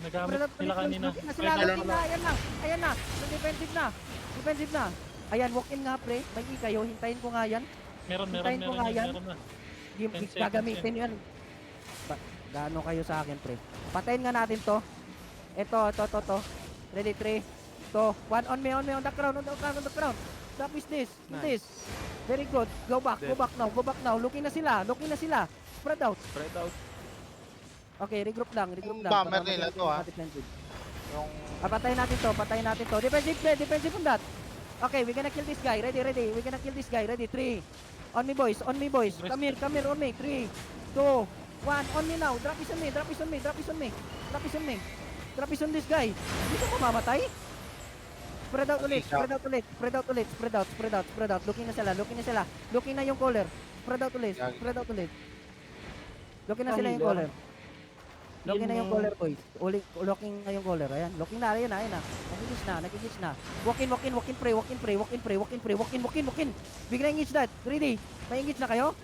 Nagamit Spread out sila ulit, kanina. looking na sila, Ay, looking na, ayan na. Ayan na, defensive na. Defensive na. Ayan, walk in nga pre. May E kayo, hintayin ko nga yan. Meron Hintayin ko nga yan, yan. meron na. 10 seconds Gagamitin yan. Gaano kayo sa akin pre? Patayin nga natin to. Ito. Ready, 3, 2, 1, on me, on the ground, on the ground. Stop is this, Nice. this. Very good. Go back now. Looking na sila. Spread out. Okay, regroup lang. Bomber nila to, ha? Defensive. Yung... Patayin natin to. Defensive on that. Okay, we're gonna kill this guy. Ready. We're gonna kill this guy. Ready, 3. On me, boys. Come here, on me. 3, 2, 1. On me now. Drop is on me. Drop is on this guy. Hindi ka mamamatay? Spread out ulit. Looking na sila. Looking na yung caller. Spread out ulit. Looking na sila yung caller. Looking na yung caller, boys. Looking na yung caller. Ayan. Looking na. Ayan na. Nagigis na. Walk in, pray. Bigla engage that. Ready? May engage na kayo?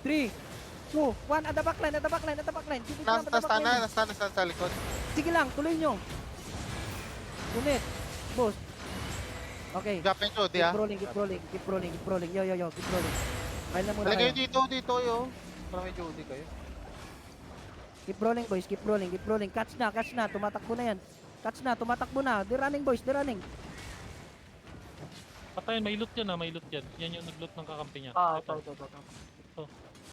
3, 2, 1. At the backline. Nasta sa likod. Sige lang, tuloy nyo. Unit. Boss. Okay. Gap yung Jody, ha? Keep rolling. Yo. Keep rolling. Kaya na muna Alagay kayo. dito, yo. Para may Jody kayo. Keep rolling, boys. Keep rolling. Catch na. Tumatakbo na yan. They're running, boys. Patayin, may loot yan. Yan yung nag-loot ng kakampi niya. Ah, Ito. ito. Ito.